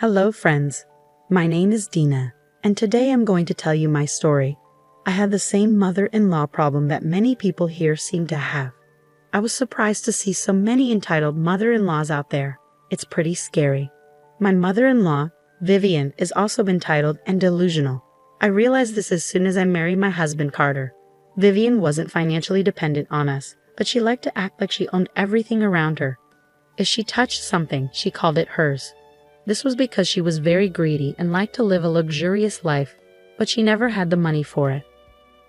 Hello friends, my name is Dina, and today I'm going to tell you my story. I had the same mother-in-law problem that many people here seem to have. I was surprised to see so many entitled mother-in-laws out there. It's pretty scary. My mother-in-law, Vivian, is also entitled and delusional. I realized this as soon as I married my husband Carter. Vivian wasn't financially dependent on us, but she liked to act like she owned everything around her. If she touched something, she called it hers. This was because she was very greedy and liked to live a luxurious life, but she never had the money for it.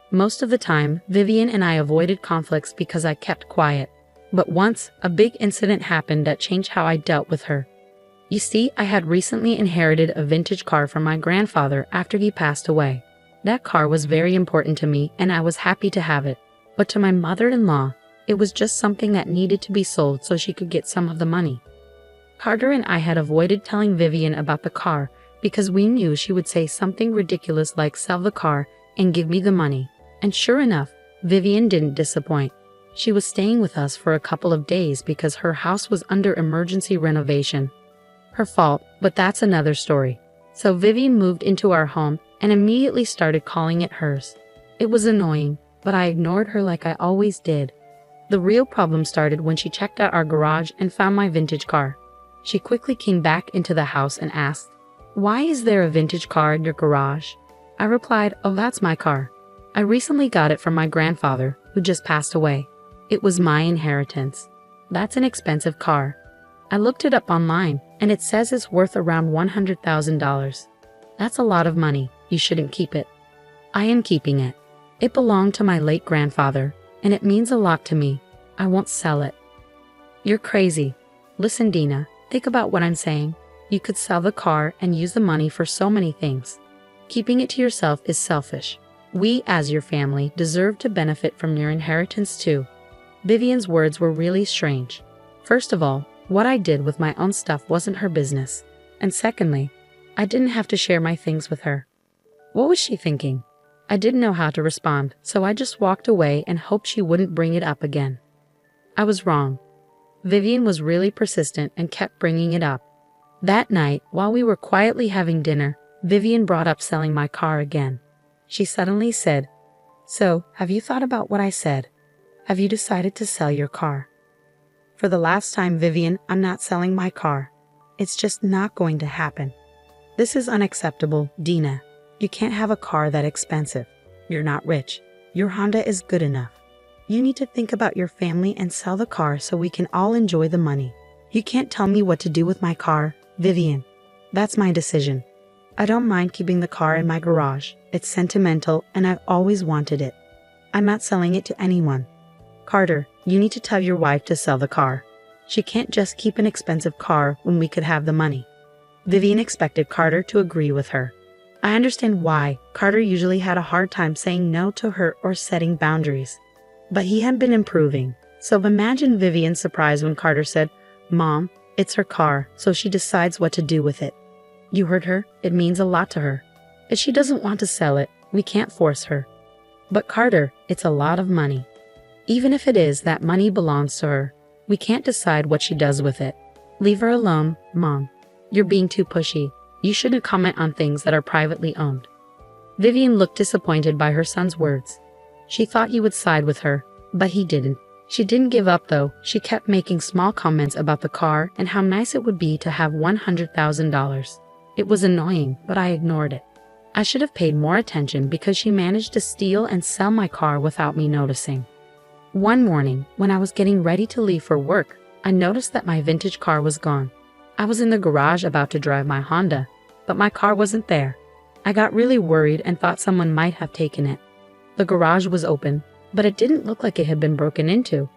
Most of the time, Vivian and I avoided conflicts because I kept quiet. But once, a big incident happened that changed how I dealt with her. You see, I had recently inherited a vintage car from my grandfather after he passed away. That car was very important to me and I was happy to have it. But to my mother-in-law, it was just something that needed to be sold so she could get some of the money. Carter and I had avoided telling Vivian about the car because we knew she would say something ridiculous like sell the car and give me the money. And sure enough, Vivian didn't disappoint. She was staying with us for a couple of days because her house was under emergency renovation. Her fault, but that's another story. So Vivian moved into our home and immediately started calling it hers. It was annoying, but I ignored her like I always did. The real problem started when she checked out our garage and found my vintage car. She quickly came back into the house and asked, "Why is there a vintage car in your garage?" I replied, "Oh, that's my car. I recently got it from my grandfather, who just passed away. It was my inheritance. That's an expensive car. I looked it up online, and it says it's worth around $100,000. That's a lot of money. You shouldn't keep it." "I am keeping it. It belonged to my late grandfather, and it means a lot to me. I won't sell it." "You're crazy. Listen, Dina. Think about what I'm saying. You could sell the car and use the money for so many things. Keeping it to yourself is selfish. We, as your family, deserve to benefit from your inheritance too." Vivian's words were really strange. First of all, what I did with my own stuff wasn't her business. And secondly, I didn't have to share my things with her. What was she thinking? I didn't know how to respond, so I just walked away and hoped she wouldn't bring it up again. I was wrong. Vivian was really persistent and kept bringing it up. That night, while we were quietly having dinner, Vivian brought up selling my car again. She suddenly said, "So, have you thought about what I said? Have you decided to sell your car?" "For the last time, Vivian, I'm not selling my car. It's just not going to happen." "This is unacceptable, Dina. You can't have a car that expensive. You're not rich. Your Honda is good enough. You need to think about your family and sell the car so we can all enjoy the money. You can't tell me what to do with my car, Vivian. That's my decision. I don't mind keeping the car in my garage. It's sentimental and I've always wanted it. I'm not selling it to anyone. Carter, you need to tell your wife to sell the car. She can't just keep an expensive car when we could have the money." Vivian expected Carter to agree with her. I understand why. Carter usually had a hard time saying no to her or setting boundaries. But he had been improving. So imagine Vivian's surprise when Carter said, "Mom, it's her car, so she decides what to do with it." You heard her. It means a lot to her. If she doesn't want to sell it, we can't force her. "But Carter, it's a lot of money." "Even if it is, that money belongs to her. We can't decide what she does with it. Leave her alone, Mom. You're being too pushy. You shouldn't comment on things that are privately owned." Vivian looked disappointed by her son's words. She thought he would side with her, but he didn't. She didn't give up though. She kept making small comments about the car and how nice it would be to have $100,000. It was annoying, but I ignored it. I should have paid more attention because she managed to steal and sell my car without me noticing. One morning, when I was getting ready to leave for work, I noticed that my vintage car was gone. I was in the garage about to drive my Honda, but my car wasn't there. I got really worried and thought someone might have taken it. The garage was open, but it didn't look like it had been broken into.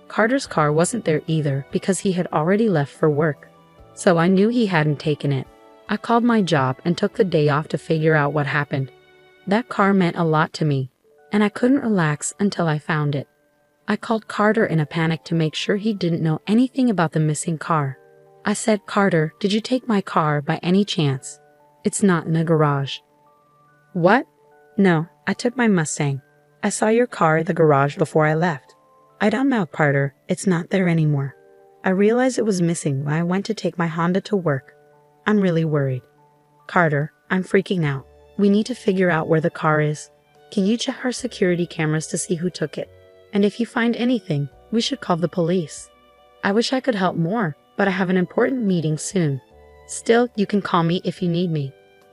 Carter's car wasn't there either because he had already left for work. So I knew he hadn't taken it. I called my job and took the day off to figure out what happened. That car meant a lot to me, and I couldn't relax until I found it. I called Carter in a panic to make sure he didn't know anything about the missing car. I said, "Carter, did you take my car by any chance? It's not in the garage." "What? No, I took my Mustang. I saw your car in the garage before I left." "I don't know, Carter. It's not there anymore. I realized it was missing when I went to take my Honda to work. I'm really worried. Carter, I'm freaking out. We need to figure out where the car is. Can you check our security cameras to see who took it? And if you find anything, we should call the police. I wish I could help more, but I have an important meeting soon. Still, you can call me if you need me.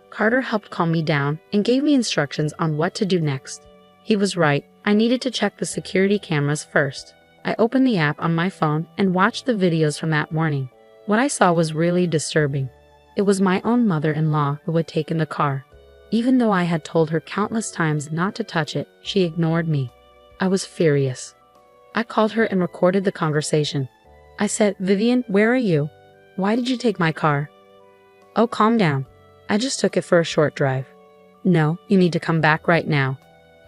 Carter helped calm me down and gave me instructions on what to do next. He was right. I needed to check the security cameras first. I opened the app on my phone and watched the videos from that morning. What I saw was really disturbing. It was my own mother-in-law who had taken the car. Even though I had told her countless times not to touch it, she ignored me. I was furious. I called her and recorded the conversation. I said, "Vivian, where are you? Why did you take my car?" "Oh, calm down. I just took it for a short drive." "No, you need to come back right now.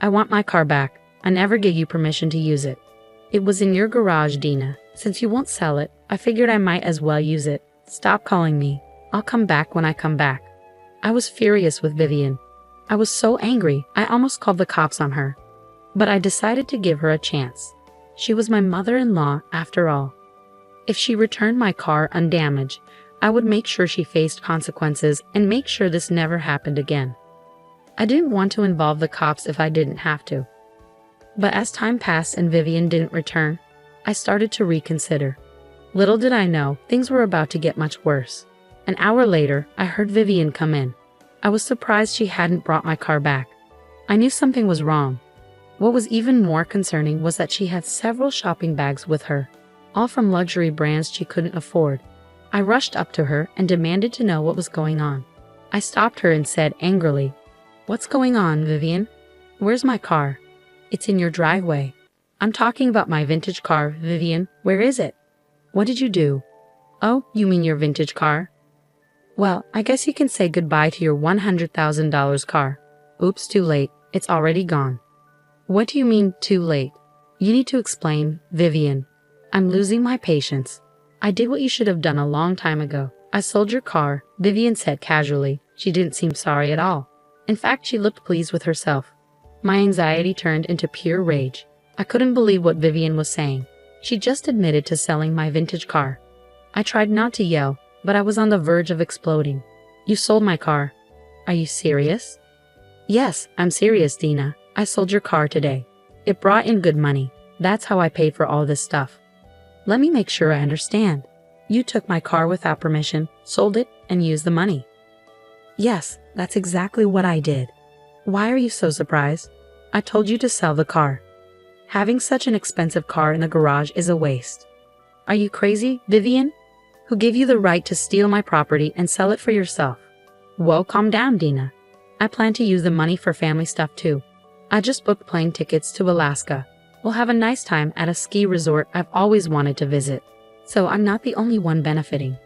I want my car back. I never gave you permission to use it. It was in your garage, Dina. Since you won't sell it, I figured I might as well use it. Stop calling me. I'll come back when I come back." I was furious with Vivian. I was so angry, I almost called the cops on her. But I decided to give her a chance. She was my mother-in-law after all. If she returned my car undamaged, I would make sure she faced consequences and make sure this never happened again. I didn't want to involve the cops if I didn't have to. But as time passed and Vivian didn't return, I started to reconsider. Little did I know, things were about to get much worse. An hour later, I heard Vivian come in. I was surprised she hadn't brought my car back. I knew something was wrong. What was even more concerning was that she had several shopping bags with her, all from luxury brands she couldn't afford. I rushed up to her and demanded to know what was going on. I stopped her and said angrily, "What's going on, Vivian? Where's my car?" "It's in your driveway." "I'm talking about my vintage car, Vivian. Where is it?" "What did you do?" "Oh, you mean your vintage car? Well, I guess you can say goodbye to your $100,000 car." "Oops, too late. It's already gone." "What do you mean, too late? You need to explain, Vivian. I'm losing my patience. I did what you should have done a long time ago. I sold your car," Vivian said casually. She didn't seem sorry at all. In fact, she looked pleased with herself. My anxiety turned into pure rage. I couldn't believe what Vivian was saying. She just admitted to selling my vintage car. I tried not to yell, but I was on the verge of exploding. "You sold my car. Are you serious?" "Yes, I'm serious, Dina. I sold your car today. It brought in good money. That's how I paid for all this stuff." "Let me make sure I understand. You took my car without permission, sold it, and used the money." "Yes, that's exactly what I did." "Why are you so surprised? I told you to sell the car. Having such an expensive car in the garage is a waste." "Are you crazy, Vivian? Who gave you the right to steal my property and sell it for yourself?" "Whoa, calm down, Dina. I plan to use the money for family stuff too. I just booked plane tickets to Alaska. We'll have a nice time at a ski resort I've always wanted to visit. So I'm not the only one benefiting.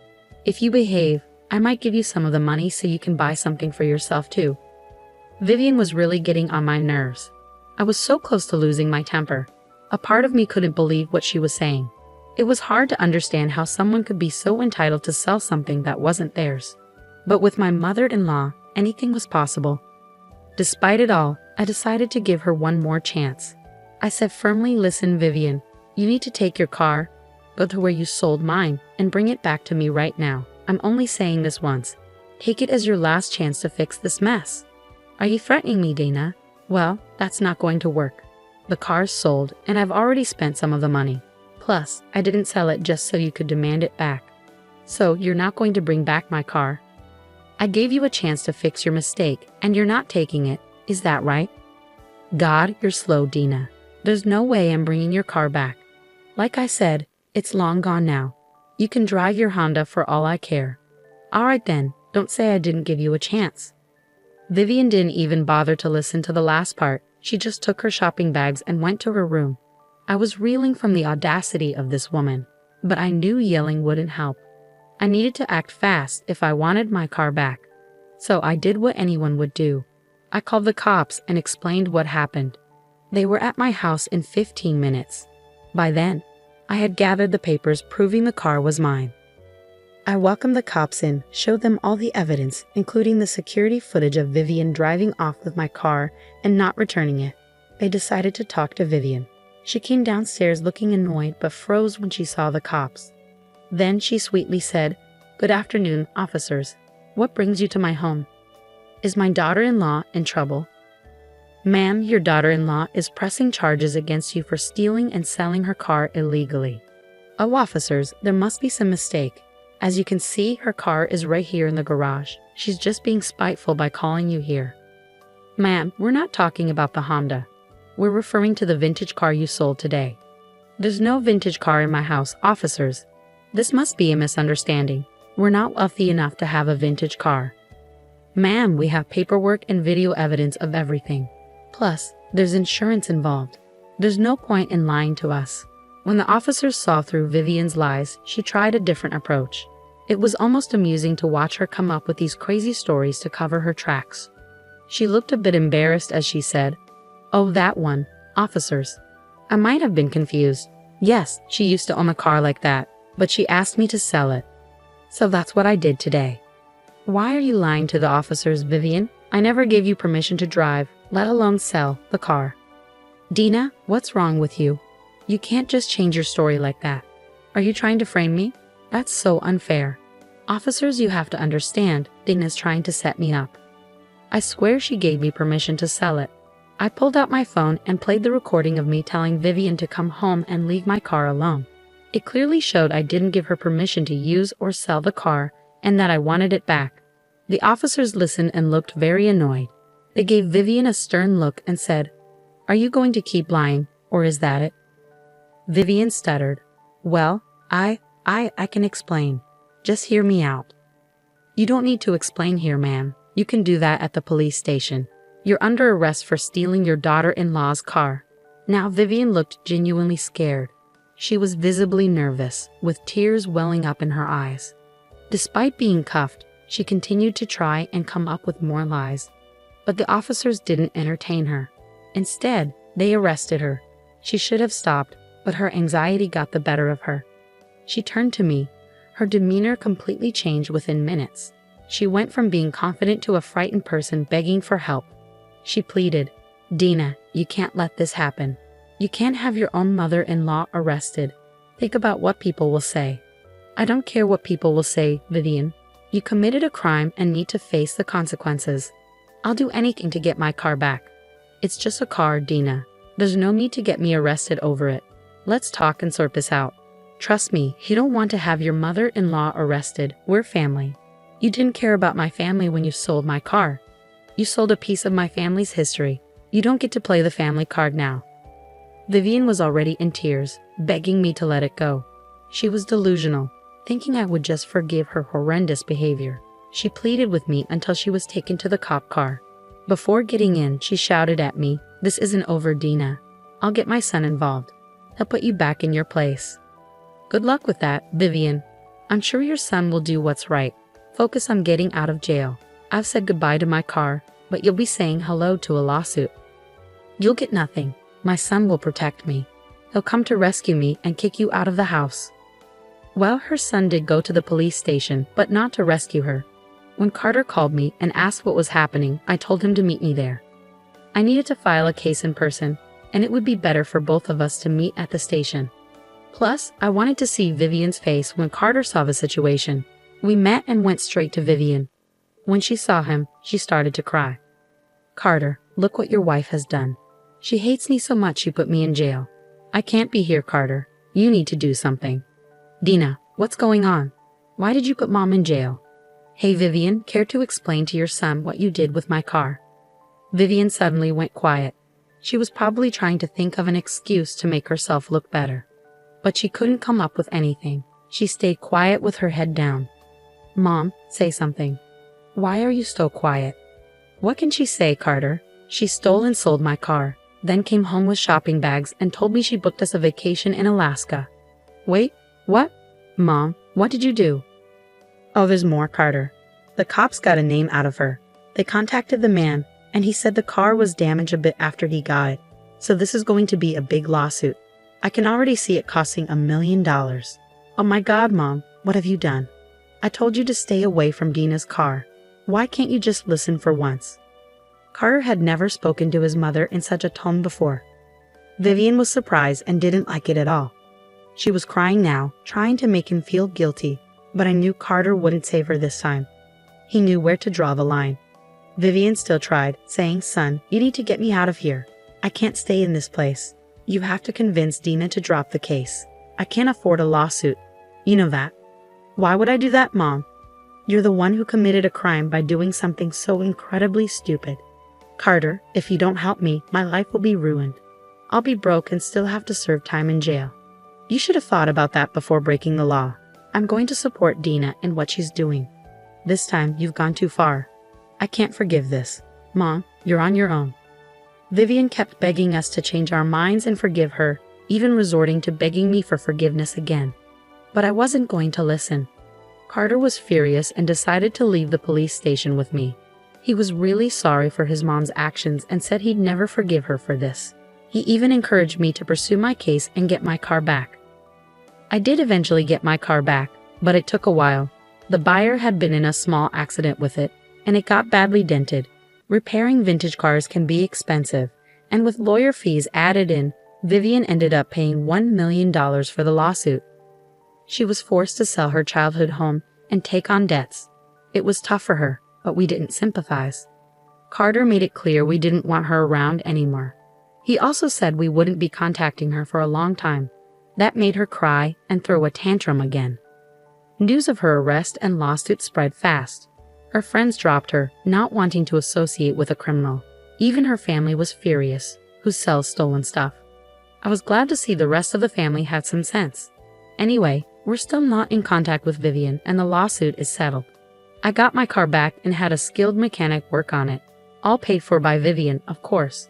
If you behave, I might give you some of the money so you can buy something for yourself too." Vivian was really getting on my nerves. I was so close to losing my temper. A part of me couldn't believe what she was saying. It was hard to understand how someone could be so entitled to sell something that wasn't theirs. But with my mother-in-law, anything was possible. Despite it all, I decided to give her one more chance. I said firmly, "Listen, Vivian, you need to take your car, go to where you sold mine, and bring it back to me right now. I'm only saying this once. Take it as your last chance to fix this mess." "Are you threatening me, Dana?" "Well, that's not going to work. The car's sold, and I've already spent some of the money. Plus, I didn't sell it just so you could demand it back. So you're not going to bring back my car? I gave you a chance to fix your mistake, and you're not taking it. Is that right?" "God, you're slow, Dina. There's no way I'm bringing your car back. Like I said, it's long gone now. You can drive your Honda for all I care." "All right then, don't say I didn't give you a chance." Vivian didn't even bother to listen to the last part. She just took her shopping bags and went to her room. I was reeling from the audacity of this woman, but I knew yelling wouldn't help. I needed to act fast if I wanted my car back. So I did what anyone would do. I called the cops and explained what happened. They were at my house in 15 minutes. By then, I had gathered the papers proving the car was mine. I welcomed the cops in, showed them all the evidence, including the security footage of Vivian driving off with my car and not returning it. They decided to talk to Vivian. She came downstairs looking annoyed but froze when she saw the cops. Then she sweetly said, "Good afternoon, officers. What brings you to my home? Is my daughter-in-law in trouble? Ma'am, your daughter-in-law is pressing charges against you for stealing and selling her car illegally. Oh, officers, there must be some mistake. As you can see, her car is right here in the garage. She's just being spiteful by calling you here. Ma'am, we're not talking about the Honda. We're referring to the vintage car you sold today. There's no vintage car in my house, officers. This must be a misunderstanding. We're not wealthy enough to have a vintage car. Ma'am, we have paperwork and video evidence of everything. Plus, there's insurance involved. There's no point in lying to us. When the officers saw through Vivian's lies, she tried a different approach. It was almost amusing to watch her come up with these crazy stories to cover her tracks. She looked a bit embarrassed as she said, "Oh, that one, officers. I might have been confused. Yes, she used to own a car like that, but she asked me to sell it. So that's what I did today." Why are you lying to the officers, Vivian? I never gave you permission to drive, let alone sell, the car. Dina, what's wrong with you? You can't just change your story like that. Are you trying to frame me? That's so unfair. Officers, you have to understand, Dina's trying to set me up. I swear she gave me permission to sell it. I pulled out my phone and played the recording of me telling Vivian to come home and leave my car alone. It clearly showed I didn't give her permission to use or sell the car and that I wanted it back. The officers listened and looked very annoyed. They gave Vivian a stern look and said, "Are you going to keep lying, or is that it?" Vivian stuttered. "Well, I can explain. Just hear me out." "You don't need to explain here, ma'am. You can do that at the police station. You're under arrest for stealing your daughter-in-law's car." Now Vivian looked genuinely scared. She was visibly nervous, with tears welling up in her eyes. Despite being cuffed, she continued to try and come up with more lies. But the officers didn't entertain her. Instead, they arrested her. She should have stopped, but her anxiety got the better of her. She turned to me. Her demeanor completely changed within minutes. She went from being confident to a frightened person begging for help. She pleaded, "Dina, you can't let this happen. You can't have your own mother-in-law arrested. Think about what people will say." "I don't care what people will say, Vivian. You committed a crime and need to face the consequences. I'll do anything to get my car back. It's just a car, Dina. There's no need to get me arrested over it. Let's talk and sort this out. Trust me, you don't want to have your mother-in-law arrested. We're family. You didn't care about my family when you sold my car. You sold a piece of my family's history. You don't get to play the family card now." Vivian was already in tears, begging me to let it go. She was delusional, thinking I would just forgive her horrendous behavior. She pleaded with me until she was taken to the cop car. Before getting in, she shouted at me, "This isn't over, Dina. I'll get my son involved. He'll put you back in your place." "Good luck with that, Vivian. I'm sure your son will do what's right. Focus on getting out of jail. I've said goodbye to my car, but you'll be saying hello to a lawsuit." "You'll get nothing. My son will protect me. He'll come to rescue me and kick you out of the house." Well, her son did go to the police station, but not to rescue her. When Carter called me and asked what was happening, I told him to meet me there. I needed to file a case in person, and it would be better for both of us to meet at the station. Plus, I wanted to see Vivian's face when Carter saw the situation. We met and went straight to Vivian. When she saw him, she started to cry. "Carter, look what your wife has done. She hates me so much she put me in jail. I can't be here, Carter. You need to do something." "Dina, what's going on? Why did you put Mom in jail?" "Hey Vivian, care to explain to your son what you did with my car?" Vivian suddenly went quiet. She was probably trying to think of an excuse to make herself look better. But she couldn't come up with anything. She stayed quiet with her head down. "Mom, say something. Why are you so quiet?" "What can she say, Carter? She stole and sold my car, then came home with shopping bags and told me she booked us a vacation in Alaska." "Wait, what? Mom, what did you do?" "Oh, there's more, Carter. The cops got a name out of her. They contacted the man, and he said the car was damaged a bit after he got it. So this is going to be a big lawsuit. I can already see it costing $1 million. Oh my God, Mom, what have you done? I told you to stay away from Dina's car. Why can't you just listen for once?" Carter had never spoken to his mother in such a tone before. Vivian was surprised and didn't like it at all. She was crying now, trying to make him feel guilty, but I knew Carter wouldn't save her this time. He knew where to draw the line. Vivian still tried, saying, "Son, you need to get me out of here. I can't stay in this place. You have to convince Dina to drop the case. I can't afford a lawsuit. You know that." "Why would I do that, Mom? You're the one who committed a crime by doing something so incredibly stupid. Carter, if you don't help me, my life will be ruined. I'll be broke and still have to serve time in jail. You should have thought about that before breaking the law. I'm going to support Dina in what she's doing. This time, you've gone too far. I can't forgive this. Mom, you're on your own." Vivian kept begging us to change our minds and forgive her, even resorting to begging me for forgiveness again. But I wasn't going to listen. Carter was furious and decided to leave the police station with me. He was really sorry for his mom's actions and said he'd never forgive her for this. He even encouraged me to pursue my case and get my car back. I did eventually get my car back, but it took a while. The buyer had been in a small accident with it, and it got badly dented. Repairing vintage cars can be expensive, and with lawyer fees added in, Vivian ended up paying $1 million for the lawsuit. She was forced to sell her childhood home and take on debts. It was tough for her, but we didn't sympathize. Carter made it clear we didn't want her around anymore. He also said we wouldn't be contacting her for a long time. That made her cry and throw a tantrum again. News of her arrest and lawsuit spread fast. Her friends dropped her, not wanting to associate with a criminal. Even her family was furious, who sells stolen stuff. I was glad to see the rest of the family had some sense. Anyway, we're still not in contact with Vivian and the lawsuit is settled. I got my car back and had a skilled mechanic work on it, all paid for by Vivian, of course.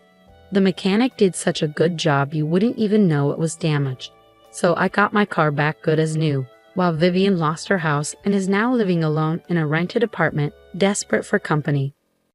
The mechanic did such a good job you wouldn't even know it was damaged. So I got my car back good as new, while Vivian lost her house and is now living alone in a rented apartment, desperate for company.